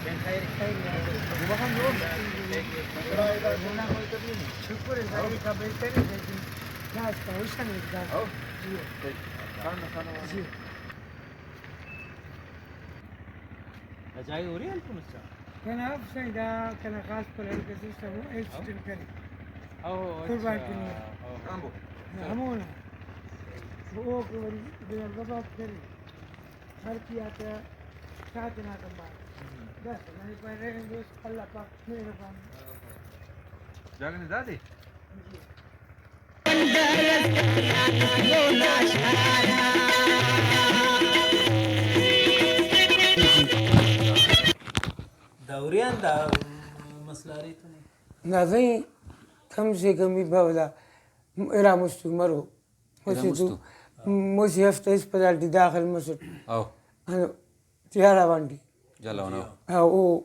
خير خير يا شكر زي قبل تاني لكن ناس توشن الدار جي جاي وري الف مسا كان أفشل ده كان خاص كل الكسر سمو إيش تنكري او قربان كنيا امبو همونا وہ بنا الضبط كري هر کیا تھا ساتنا کمال بس میں پر رہے دوست اللہ پاک میرے پاس جاگني دادي دوريان دا مسلاري تو نازين كم شيء كم يبغى إلى مستمره مسجد مسجد يفتح بدل داخل مسجد او أنا تيارا باندي جلا ونو او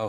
او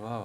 واو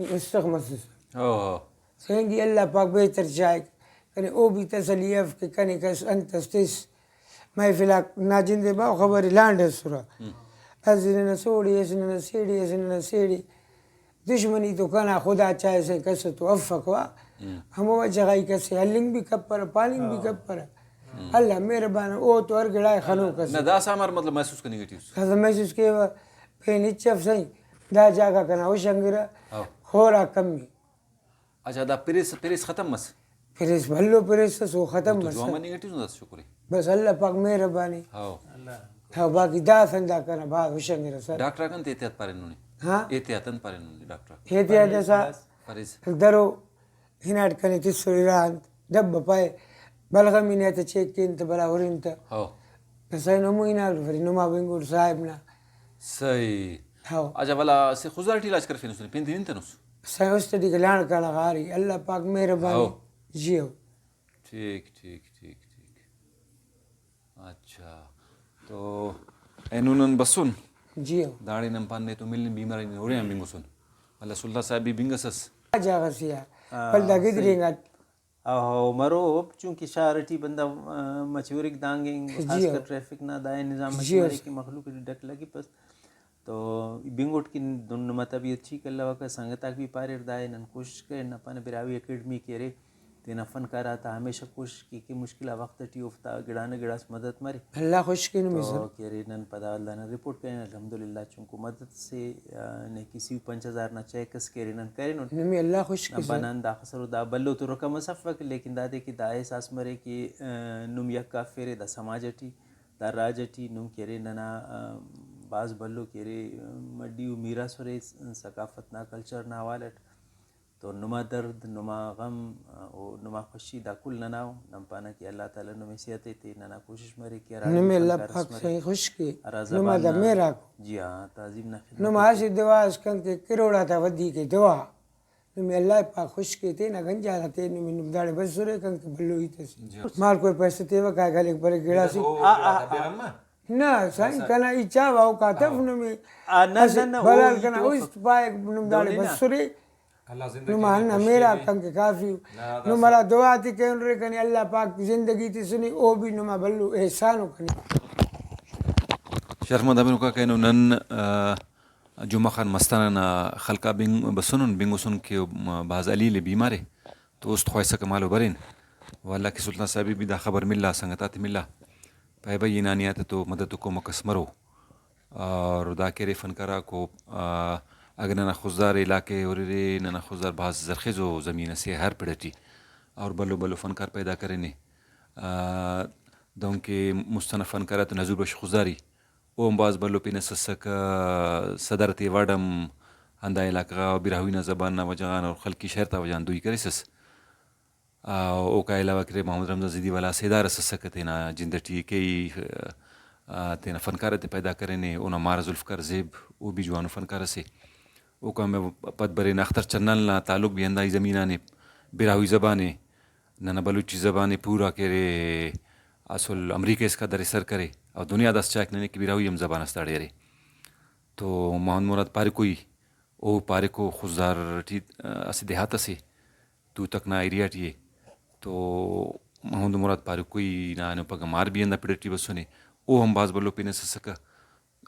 استغمس او سينجي الله باك بيتر جايك كان او بي تسليف كان كاس انت استيس ما يفلك ناجين دي با خبر لاند سورا ازنا سوري ازنا سيدي ازنا سيدي دشمني تو كان خدا چاهے سے کس تو افق وا ہم وجهاي کس هلنگ بھی کپر پالنگ بھی کپر الله مهربان او تو ارگڑا خنو کس نه دا سامر مطلب محسوس کني گټیوس هذا محسوس کې پین چف سي دا جاگا کنا او شنګرا او خورا کمی اچھا دا پیریس ختم مس پریس بھلو پریس سو ختم تو بس جو من گټیوس نو شکر بس الله پاک مهرباني او ها باقي دا سندا کنه با وشنګرا سر ډاکټر کن ته احتیاط پاره نو ها احتیاطن پاره نو ډاکټر هدي هذا سا پریز درو هنا كان تسويران دب باي بلغ من يتشيك انت بلا ورنت او نسينا مو هنا فرينو ما بنقول صاحبنا صحیح هاو اچھا والا سے خزارټی علاج کر فینس پین دین تنس سيوستدي كلان كان غاري الله باك مهرباني هاو. جيو ٹھیک ٹھیک ٹھیک ٹھیک اچھا تو اینونن بسون جيو داڑی نم پاننے تو ملن بیماری نے اورے بنگسون اللہ سلطان صاحب بھی بنگسس جا غسيا بل دا قدرين او مرو چونکہ شارٹی بندہ مچورک دانگیں خاص کر ٹریفک نہ دائیں نظام مشورے کی مخلوق ڈک لگی پس تو بنگوٹ کی دن مطلب اچھی کلا وقت سنگتا بھی پارے دائیں نن کوشش کرے نہ پانے براوی اکیڈمی کرے تینا فن کرا تھا ہمیشہ کوشش کی کہ مشکلہ وقت ٹی افتا گڑانے گڑاس مدد ماری الله خوشكين تو مزر کرے نن پدا اللہ نے رپورٹ کریں الحمدللہ چونکہ مدد سے نے کسی 5000 نہ چیکس کرے نن کرے نن نمي الله خوشكين بنان دا خسرو دا بلو تو رقم صفق لیکن دا دے کہ دا احساس مرے کہ نم یک کافر دا سماجٹی دا راجٹی نم کرے ننا باز بلو کرے مڈیو میرا سورے ثقافت نا کلچر نا والٹ تو نما درد نما غم او نما خوشی دا کل نناو نم پانا کہ اللہ تعالی نمی سیاتے تے ننا کوشش مرے کہ نمي الله باك سي خوشكي نما دا ميراك جی ہاں تعظیم نہ خدمت نما هاشي دعا اسكن كي كروڑا تا ودي كي دعا نمي الله باك خوشكي تي نا گنجا تے نمي نمداڑے بس سورے کن کے بلو ہی تے مال کوئی پیسے تے وکا گلے پر گڑا سی نا سائن کنا اچا واو کا تف نمي بلال کنا اس پائے نمداڑے بس سورے نما انا میرا کن کے کافی نما دعا تی کہ ان رے کنی اللہ پاک زندگی تی سنی او بھی نما بلو احسانو کنی شرم دمن کا کہ نن جمعہ خان مستانہ خلقہ بنگ بسنن بنگسن کے باز علی لے بیمارے تو است خویسہ کمالو برین واللہ کی سلطان صاحب بھی دا خبر ملا سنگتات ملا پای بھائی نانیات تو مدد کو مکسمرو اور دا کرے فنکارا کو اگر ننا خزدار علاقے اور ننا خزدار بعض زرخیز و زمین سے ہر پڑتی اور بلو بلو فنکار پیدا کرنے دون کے مستنف فنکارات تو نظور بش خزداری اوم باز بلو پی نسسک صدرتی وارڈم ہندا علاقہ براہوینہ زبان نہ وجان اور خلقی شہر تا وجان دوئی کرسس او کا علاوہ کرے محمد رمضان زیدی والا سیدار سسکتے نا جندٹی کئی تینا فنکارت پیدا کرنے اونا مار ذوالفقار زیب او بھی جوانو فنکار سے او کا میں پد برے نختر چنل نا تعلق بھی اندائی زمینانے براہوئی زبانے ننا بلوچی زبانے پورا کرے اصل امریکہ اس کا در سر کرے اور دنیا دس چاک ننے کی براہوئی ہم زبان استاڑے رے تو محمد مراد پارکوئی او پارکو خزدار ٹی اسے دیہات سے تو تک نا ایریا ٹیے تو محمد مراد پارکوئی نا پگا مار بھی اندہ پڑٹی بسونے او ہم باز بلو پینے سسکا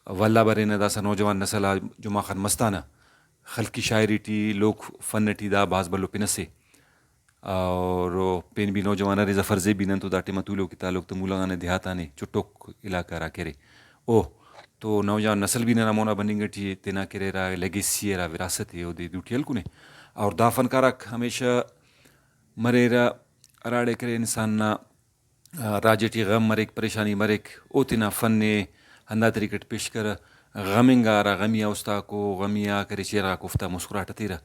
واللہ برے داسا نوجوان نسل جمعہ خان مستانہ خلقی شاعری ٹی لوک فن ٹی دا باز بلو پنسے اور پین بھی نوجوان رے ظفر زی بھی نن تو دا ٹیمہ تولو کی تعلق تو مولانانے دیہاتانے چٹوک علاقہ را کرے او تو نوجوان نسل بھی ننا مونا بننگ ٹی تینا کرے را لیگیسی را وراثت ہے او دے دوٹی ہلکنے اور دا فنکارک ہمیشہ مرے را اراڑے کرے انسان نا راجے ٹی غم مریک پریشانی مریک او تینا فن ہندا طریقٹ پیش کر غمنگا را غمیا استا کو غمیا کرے چیرا کو افتا مسکراہٹ تیرا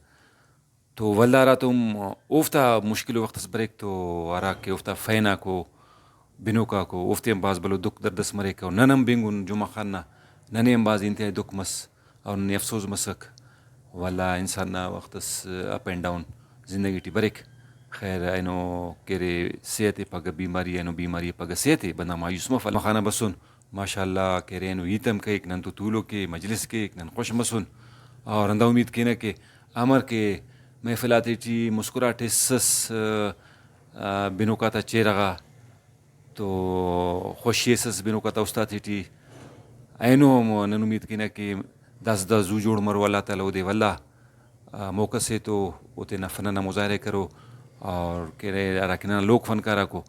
تو ولدا را تم اوفتا مشکل وقت بریک تو ارا کہ اوفتا فینا کو بنوکا کو اوفتے ہم باز بلو دکھ دردس مریک اور ننم بنگن جمعہ خان نا ننے ہم باز انتہائی دکھ مس اور ننے افسوس مسک والا انسان نا وقتس اپ اینڈ ڈاؤن زندگی ٹی بریک خیر اینو کرے صحت پگہ بیماری اینو بیماری پگہ صحت بندہ مایوس مفل مخانہ بسن ماشاء اللہ کرے اینو ایتم کیک نن تو طولو کے مجلس کیک نن خوش مسن اور ہندا امید کینہ کہ امر کے محفلاتے ٹی مسکراہٹ سس بنوکاتا چیرغا تو خوشی سس بنوکاتا استاد ٹی اینو ہم نن امید کینہ کہ دس دس زو جوڑ مرو اللہ تعالیٰ او دے واللہ موقع سے تو او تینا فننا مظاہرے کرو اور کرے ارا کہ ننا لوک فنکارا کو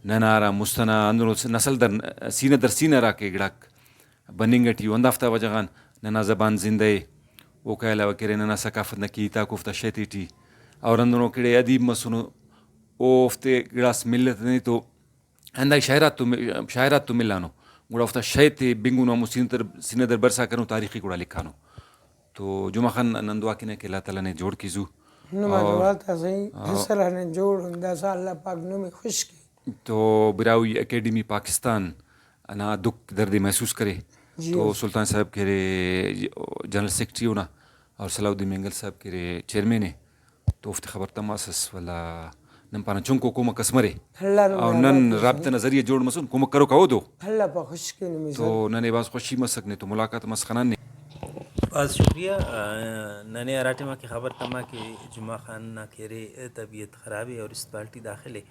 ننا ارا مستنا اندرو نسل در سینہ در سینہ را کے گڑاک بننگ ٹی وندافتا وجغان ننا زبان زندہ او کا علاوہ کرے ننا ثقافت نا کی تا کوفتا شیتی ٹی اور اندرو کڑے ادیب مسنو اوفتے گڑاس ملت نہیں تو ہندائی شاعرات تو ملانو گڑا افتا شیتے بنگونو ہمو سینہ در برسا کرنو تاریخی گڑا لکھانو تو جمعہ خان نن دعا کینہ کہ اللہ تعالیٰ نے جوڑ کیزو نما دوالتا صحیح حسرہ نے جوڑ ہندا سا اللہ پاک نمی خوش کی تو براہوئی اکیڈمی پاکستان انا دکھ درد محسوس کرے تو سلطان صاحب کرے جنرل سیکرٹری ہونا اور صلاح الدین مینگل صاحب کرے چیئرمین ہے تو افت خبر تماسس والا نن پانا چونکو کومک اسمرے اور نن رابطہ نظریہ جوڑ مسن کومک کرو کہو دو اللہ پاک خوش کی نمی تو ننے باز خوشی مسکنے تو ملاقات مسخنان نے بہت شکریہ ننے اراٹے ماں کی خبر تما کہ جمعہ خان نا کھیرے طبیعت خراب ہے اور اسپتال ٹی داخل ہے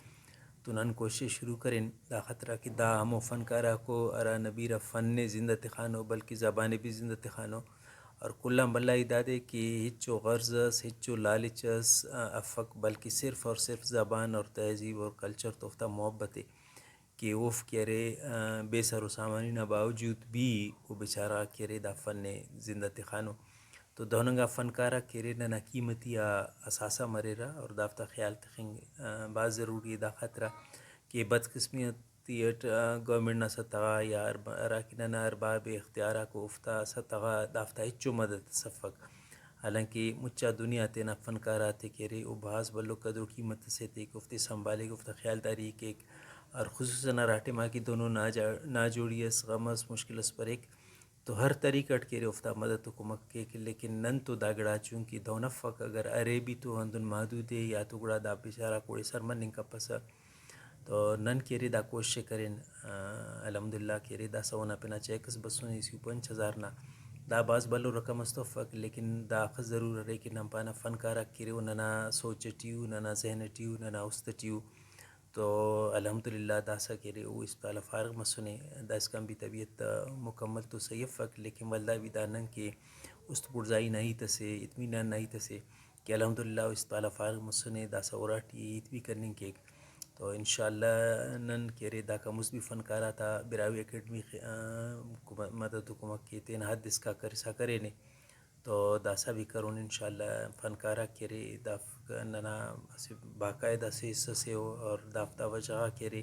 تو نن کوشش شروع کریں دا خطرہ کہ دا ہمو فنکارہ کو ارا نبیرہ فن زندہ تخانو بلکہ زبان بھی زندہ تخانو اور کلا بلّہ دادے کہ ہچو غرض ہچو لالچس افق بلکہ صرف اور صرف زبان اور تہذیب اور کلچر توفتہ محبت ہے کہ اوف کرے بے سر و سامانی نہ باوجود بھی وہ بیچارہ کرے دا فن زندہ تخانو تو دوننگا فنکارہ کرے نہ قیمتی اثاثہ مرے رہا اور دافتہ خیال تخنگ بعض ضروری دا خطرہ کہ بدقسمیت گورنمنٹ نہ ستغا یا اراکینہ ارباب اختیارہ کو افتا ستغا دافتہ ہچو مدد صفق حالانکہ مچا دنیا تینا فنکارات کرے او بھاز بلو قدر و قیمت سے تے گفتے سنبھالے گفتہ خیال داری کہ اور خصوصاً راٹے ماں کی دونوں نا جوڑی اس غم اس مشکل اس پر ایک تو ہر طریقہ کے افتا مدد تو کمک کے لیکن نن تو داگڑا چونکہ دونفق اگر ارے بھی تو ہندن محدود ہے یا تو گڑا دا بیچارہ کوڑی سرمن کا پسا تو نن کیرے دا کوشش کریں الحمدللہ کیرے دا سونا پنا چیکس بسوں اسی 5000 نا دا باز بلو رقم استفق لیکن دا خز ضرور ہے کہ نم پانا فنکارہ کیرے ننا سوچٹیو ننا ذہنٹیو ننا استٹیو تو الحمدللہ داسا کرے وہ اسپتال فارغ مسنے دا اس کا بھی طبیعت مکمل تو صحیح فق لیکن والدہ بھی دانن کہ است پرزائی نہیں تسے اطمینان نہیں تسے کہ الحمدللہ اسپتال فارغ مسنے داسا اوراٹی عید بھی کرنے کے تو انشاءاللہ نن کرے دا کا مثبی فنکارہ تھا براوی اکیڈمی مدد حکومت کے تین حد اس کا کرسا کرے نے تو داسا بھی کرون انشاءاللہ فنکارہ کرے دا ننا باقاعدہ سے حصہ سے ہو اور دافتہ وجہ کرے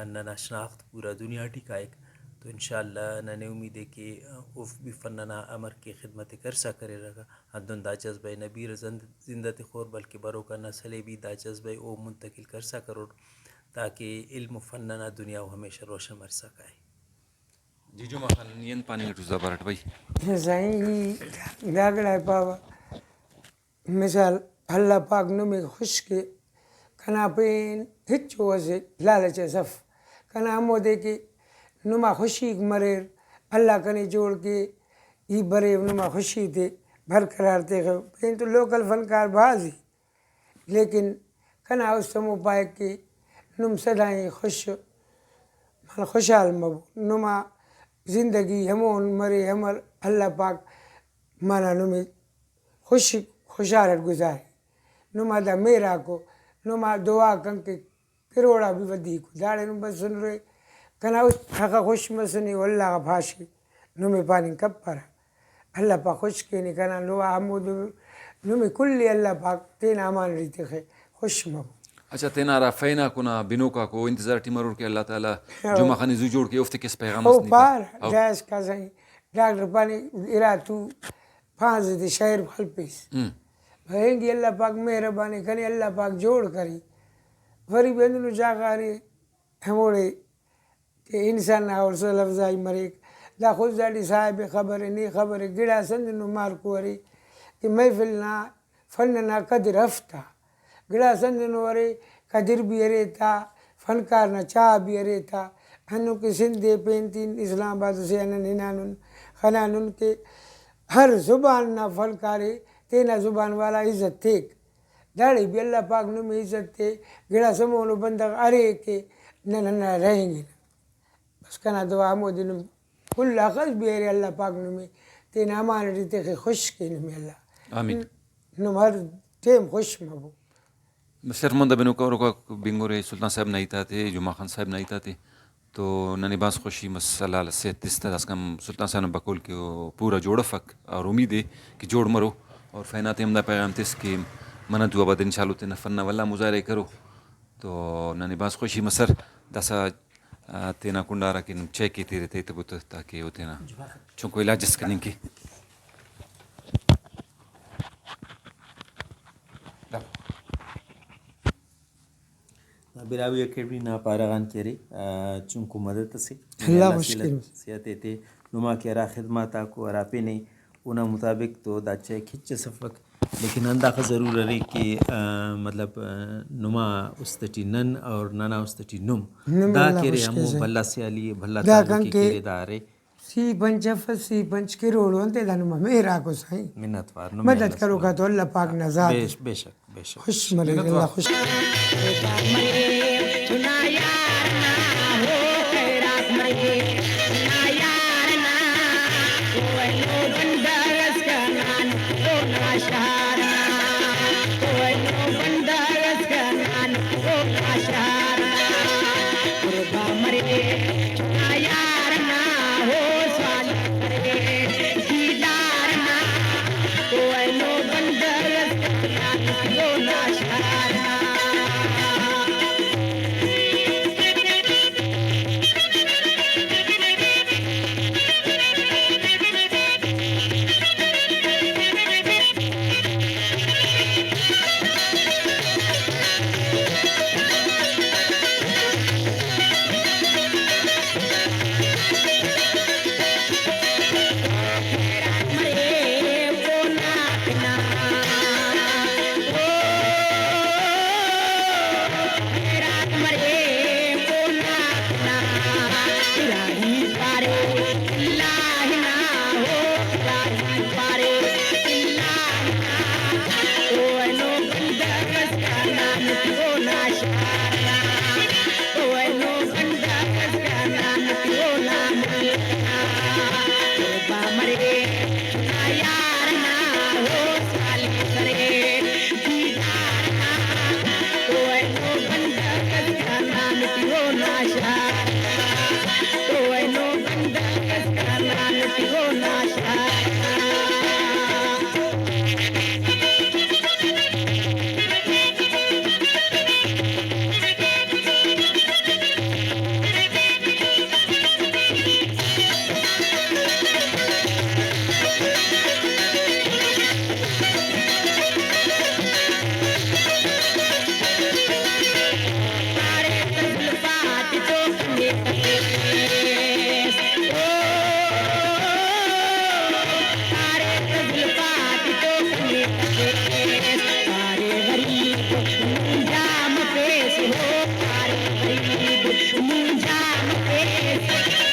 ننا شناخت پورا دنیا ٹھیکائک تو انشاءاللہ ننے امید ہے کہ اوف بھی فننا امر کی خدمت کرسا کرے رہا حدن دا جذبہ نبیر زندہ خور بلکہ برو کا نسلے بھی دا جذبہ او منتقل کرسا کرو تاکہ علم فننا دنیا و ہمیشہ روشن مر سکائے جی جو خان ین پانی گٹو زبرٹ بھائی زائیں داگڑا پاوا مثال اللہ پاک نمی خوش کے کنا پین ہچو سے لالچ صف کنا ہمو دے کے نما خوشی مریر اللہ کنے جوڑ کے ای برے نما خوشی تھے برقرار تھے پین تو لوکل فنکار بازی لیکن کنا اس تمو پائے کہ نم سدائیں خوشحال مبو نما زندگی ہمون مرے ہمر اللہ پاک مانا نمی خوشحالت گزارے نما دا میرا کو نما دعا کن کے کروڑا بھی ودی کو داڑے نم بس سن رہے کنا اس حقا خوش مسنی واللہ کا بھاشی نمی پانی کب پرا اللہ پاک خوش کے نہیں کنا نوا حمود نمی کلی اللہ پاک تین امان ریتے خے خوش مبو. اچھا تینا را فینا کنا بینوکا کو انتظار ٹیمرور کے اللہ تعالیٰ جمعہ خانی زو جوڑ کے افتے کس پیغام او پار جائز کا سہیں ڈاکٹر پانی ارا تو 5 دے شہر پھل پیس بھائیں گی اللہ پاک مہربانی کنی اللہ پاک جوڑ کری وری بیندنو جاگاری ہموڑے کہ انسان اور سو لفظائی مریک دا خود زاڑی صاحب خبر نی خبر گڑا سندنو مارکو وری کہ محفل نا فن نا قدر ہفتہ گڑا سندنو وری قدر بھی ریتا فنکار نا چاہ بھی ریتا ہنو کے سندھے پینتین اسلام آباد سے انن ہنانن خنانن کے ہر زبان نا فنکارے تینا زبان والا عزت تھیک داڑی بھی اللہ پاک نمی عزت تھے گڑا سمونو بندہ ارے کے نہ رہیں گے بس کنا دعا ہمو دنم کل خص بھی ارے اللہ پاک نمی تینا امان ریتے کہ خوش کے نمی اللہ آمین نم ہر ٹیم خوش مبو. شرمندہ بینوکا روکا بنگورے سلطان صاحب نائیتا تھے جمعہ خان صاحب نائیتا تھے تو ننی باس خوشی مسئلہ صحت تستا داس کم سلطان صاحب نے بقول کہ پورا جوڑ فک اور امید ہے کہ جوڑ مرو اور فینات ہمدہ پیغام تس کہ منہ دعا بعد انشاءاللہ تینا فنہ واللہ مظاہرے کرو تو ننی باس خوشی مسر داسا تینا کنڈارا کہ چیک کی تیرے تیتے بوتا تاکہ وہ تینا چونکو علاجس کرنے کی براوی اکیڈمی نا پارغان کیرے چونکو مدد سے اللہ مشکل صحت تے نما کے را خدمات کو راپے نے اونا مطابق تو دا چے کھچ سفک لیکن انداخ ضرور ہے کہ مطلب نما استٹی نن اور ننا استٹی نم دا کیرے ہمو بھلا سے علی بھلا تعالی کی کیرے دارے سی پنچ افت سی پنچ کروڑ انتے دانما میرا کو سائیں منت وار مدد کرو کا تو اللہ پاک نظار بے شک بے شک خوش مرے اللہ خوش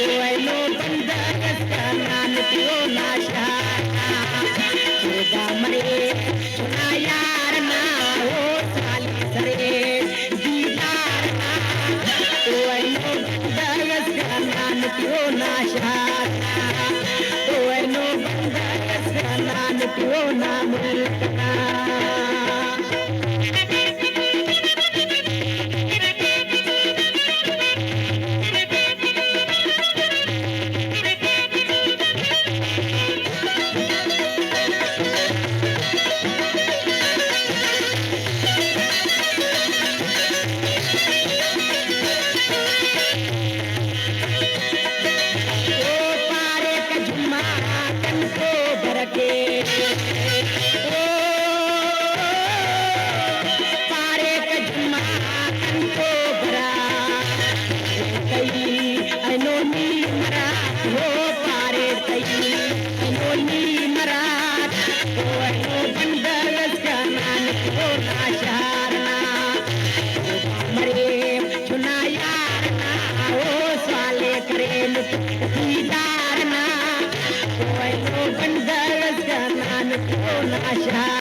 no banda kanan piyo na shana Yoga mare suna yar na ho sali sare didar na no banda kanan piyo na shana no banda kanan piyo na mulkana Mara,